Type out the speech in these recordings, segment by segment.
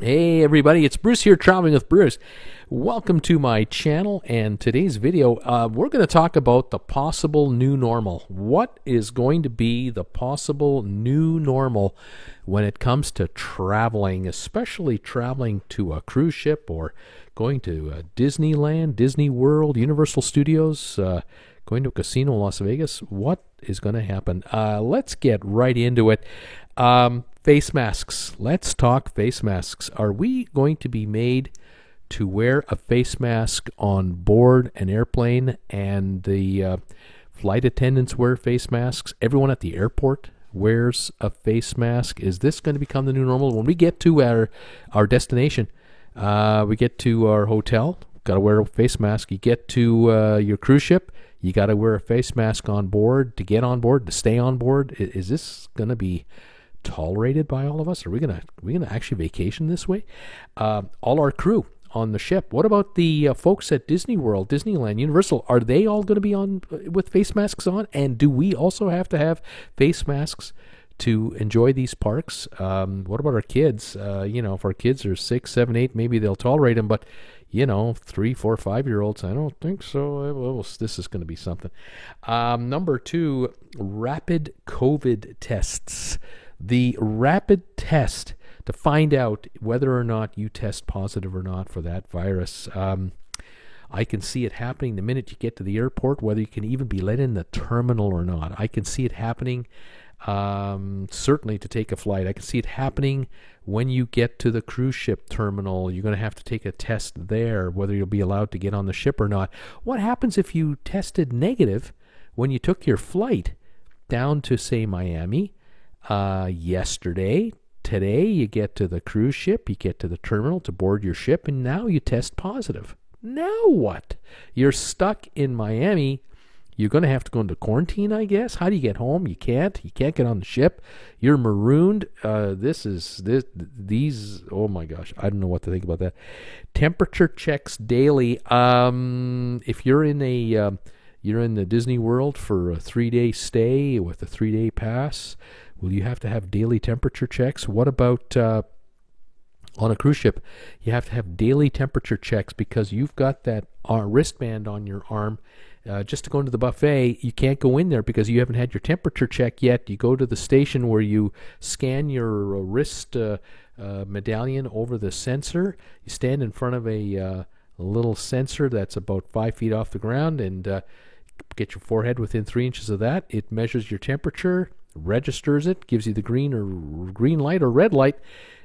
Hey everybody, it's Bruce here, Traveling with Bruce. Welcome to my channel, and today's video, we're going to talk about the possible new normal. What is going to be the possible new normal when it comes to traveling, especially traveling to a cruise ship or going to Disneyland, Disney World, Universal Studios, going to a casino in Las Vegas? What is going to happen? Let's get right into it. Face masks. Let's talk face masks. Are we going to be made to wear a face mask on board an airplane, and the flight attendants wear face masks? Everyone at the airport wears a face mask. Is this going to become the new normal? When we get to our destination, we get to our hotel, got to wear a face mask. You get to your cruise ship, you got to wear a face mask on board to get on board, to stay on board. Is this going to be tolerated by all of us? Are we gonna actually vacation this way? All our crew on the ship. What about the folks at Disney World, Disneyland, Universal? Are they all going to be on with face masks on? And do we also have to have face masks to enjoy these parks? What about our kids? If our kids are 6, 7, 8, maybe they'll tolerate them, but 3, 4, 5-year-olds, I don't think so. Well, this is going to be something. Number 2, rapid COVID tests. The rapid test to find out whether or not you test positive or not for that virus. I can see it happening the minute you get to the airport, whether you can even be let in the terminal or not. I can see it happening certainly to take a flight. I can see it happening when you get to the cruise ship terminal. You're going to have to take a test there, whether you'll be allowed to get on the ship or not. What happens if you tested negative when you took your flight down to, say, Miami? Yesterday, today, you get to the cruise ship, you get to the terminal to board your ship, and now you test positive. Now what? You're stuck in Miami. You're going to have to go into quarantine, I guess. How do you get home? You can't get on the ship. You're marooned. These, oh my gosh, I don't know what to think about that. Temperature checks daily. If you're in the Disney World for a 3-day stay with a 3-day pass, will you have to have daily temperature checks? What about on a cruise ship? You have to have daily temperature checks because you've got that wristband on your arm. Just to go into the buffet, you can't go in there because you haven't had your temperature check yet. You go to the station where you scan your wrist medallion over the sensor. You stand in front of a little sensor that's about 5 feet off the ground and get your forehead within 3 inches of that. It measures your temperature, registers it, gives you the green light or red light.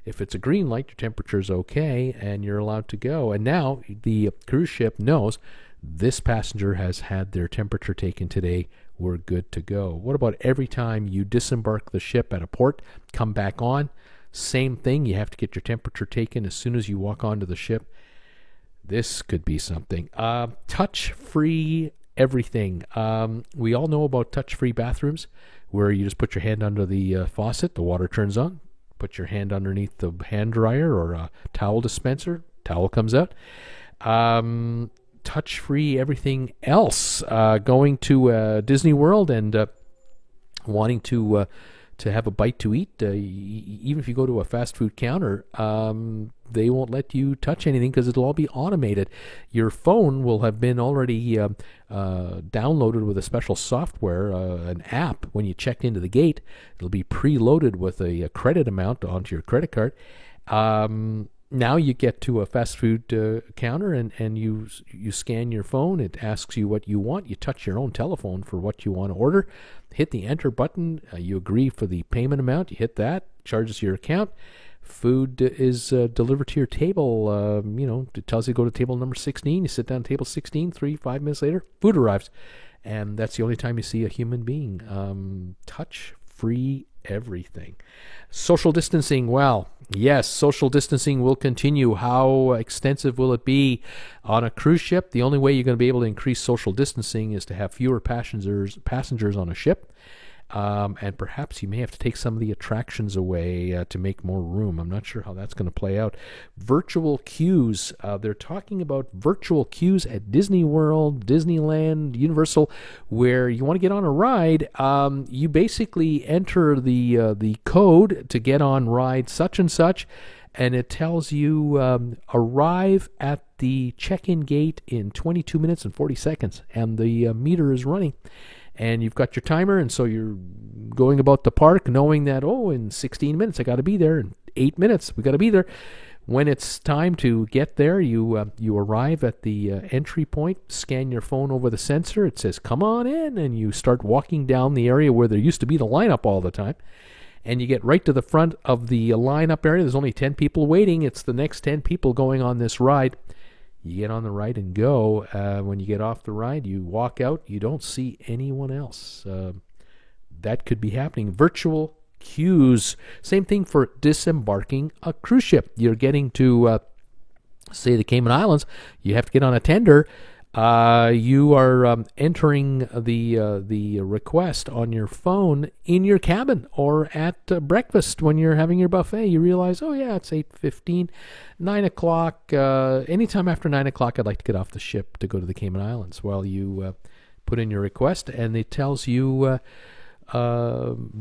If it's a green light, your temperature is okay and you're allowed to go. And now the cruise ship knows this passenger has had their temperature taken today. We're good to go. What about every time you disembark the ship at a port, come back on? Same thing. You have to get your temperature taken as soon as you walk onto the ship. This could be something. Touch-free everything. We all know about touch-free bathrooms where you just put your hand under the faucet, the water turns on, put your hand underneath the hand dryer or a towel dispenser, towel comes out. Touch-free everything else. Going to Disney World and wanting to have a bite to eat, even if you go to a fast food counter, they won't let you touch anything because it'll all be automated. Your phone will have been already downloaded with a special software, an app. When you check into the gate, it'll be preloaded with a credit amount onto your credit card. Now you get to a fast food counter and you scan your phone. It asks you what you want. You touch your own telephone for what you want to order. Hit the enter button. You agree for the payment amount. You hit that. Charges your account. Food is delivered to your table. It tells you to go to table number 16. You sit down at table 16. 5 minutes later, food arrives. And that's the only time you see a human being. Touch-free everything. Social distancing. Well, yes, social distancing will continue. How extensive will it be on a cruise ship? The only way you're going to be able to increase social distancing is to have fewer passengers on a ship. And perhaps you may have to take some of the attractions away to make more room. I'm not sure how that's going to play out. Virtual queues. They're talking about virtual queues at Disney World, Disneyland, Universal, where you want to get on a ride. You basically enter the code to get on ride such and such, and it tells you arrive at the check-in gate in 22 minutes and 40 seconds, and the meter is running. And you've got your timer, and so you're going about the park knowing that, in 16 minutes I got to be there, in 8 minutes we got to be there. When it's time to get there, you arrive at the entry point, scan your phone over the sensor, it says, come on in, and you start walking down the area where there used to be the lineup all the time. And you get right to the front of the lineup area. There's only 10 people waiting. It's the next 10 people going on this ride. You get on the ride and go. When you get off the ride, you walk out. You don't see anyone else. That could be happening. Virtual queues. Same thing for disembarking a cruise ship. You're getting to, say, the Cayman Islands. You have to get on a tender. You are entering the request on your phone in your cabin or at breakfast when you're having your buffet. You realize, it's 8:15, 9 o'clock. Anytime after 9 o'clock, I'd like to get off the ship to go to the Cayman Islands. Well, you put in your request, and it tells you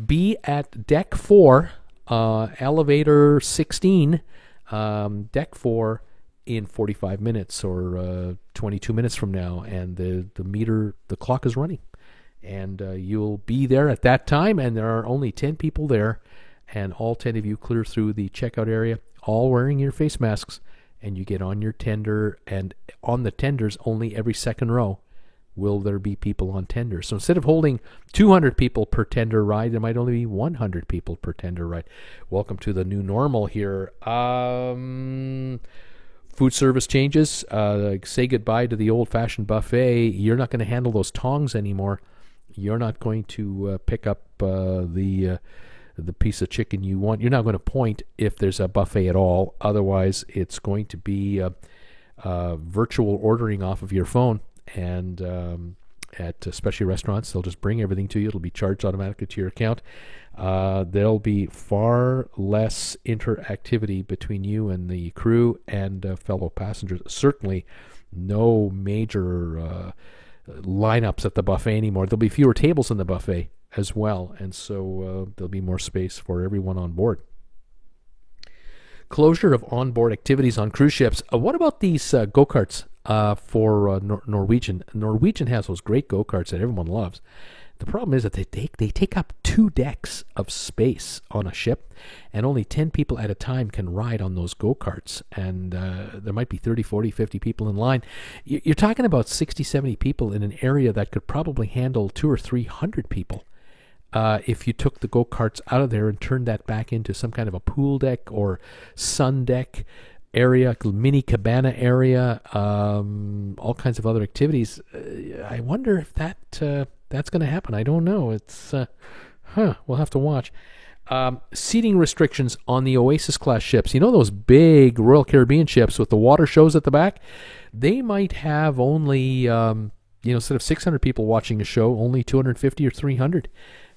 be at deck 4, elevator 16, deck 4, in 45 minutes or 22 minutes from now, and the clock is running, and you'll be there at that time, and there are only 10 people there, and all 10 of you clear through the checkout area, all wearing your face masks, and you get on your tender, and on the tenders, only every second row will there be people on tender. So instead of holding 200 people per tender ride, there might only be 100 people per tender ride. Welcome to the new normal here. Food service changes. Say goodbye to the old-fashioned buffet. You're not going to handle those tongs anymore. You're not going to pick up the piece of chicken you want. You're not going to point if there's a buffet at all. Otherwise, it's going to be virtual ordering off of your phone. And at especially restaurants, they'll just bring everything to you. It'll be charged automatically to your account. There'll be far less interactivity between you and the crew and fellow passengers. Certainly no major lineups at the buffet anymore. There'll be fewer tables in the buffet as well, and so there'll be more space for everyone on board. Closure of onboard activities on cruise ships. What about these go-karts for Norwegian? Norwegian has those great go-karts that everyone loves. The problem is that they take up 2 decks of space on a ship, and only 10 people at a time can ride on those go-karts, and there might be 30, 40, 50 people in line. You're talking about 60, 70 people in an area that could probably handle 200 or 300 people. If you took the go-karts out of there and turned that back into some kind of a pool deck or sun deck area, mini cabana area, all kinds of other activities, I wonder if that's going to happen. I don't know. It's we'll have to watch. Seating restrictions on the Oasis class ships. You know those big Royal Caribbean ships with the water shows at the back? They might have only, instead of 600 people watching a show, only 250 or 300.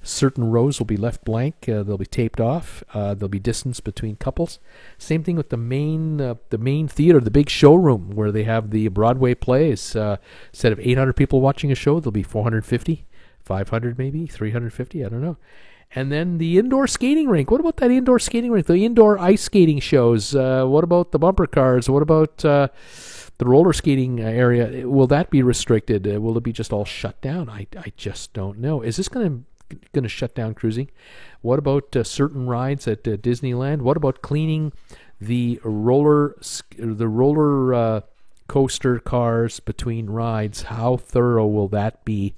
Certain rows will be left blank. They'll be taped off. There'll be distance between couples. Same thing with the main theater, the big showroom where they have the Broadway plays. Instead of 800 people watching a show, there'll be 450, 500 maybe, 350, I don't know. And then the indoor skating rink. What about that indoor skating rink? The indoor ice skating shows. What about the bumper cars? What about the roller skating area? Will that be restricted? Will it be just all shut down? I just don't know. Is this going to shut down cruising? What about certain rides at Disneyland? What about cleaning the roller coaster cars between rides? How thorough will that be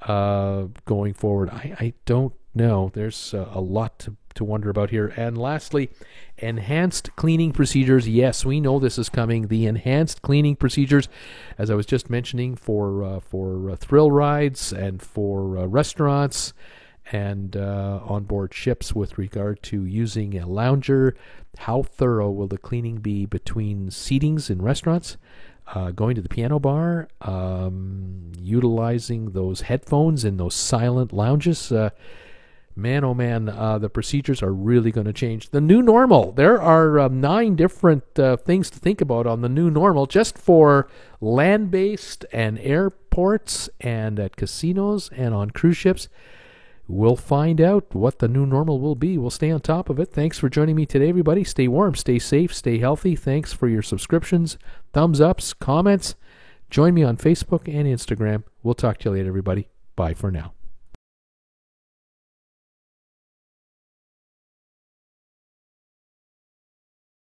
going forward? I don't know. There's a lot to wonder about here. And lastly, enhanced cleaning procedures. Yes, we know this is coming. The enhanced cleaning procedures, as I was just mentioning, for thrill rides and for restaurants and onboard ships with regard to using a lounger. How thorough will the cleaning be between seatings in restaurants, going to the piano bar, utilizing those headphones in those silent lounges? Man, oh man, the procedures are really going to change. The new normal. There are 9 different things to think about on the new normal, just for land-based and airports and at casinos and on cruise ships. we'll find out what the new normal will be. We'll stay on top of it. Thanks for joining me today, everybody. Stay warm, stay safe, stay healthy. Thanks for your subscriptions, thumbs ups, comments. Join me on Facebook and Instagram. We'll talk to you later, everybody. Bye for now.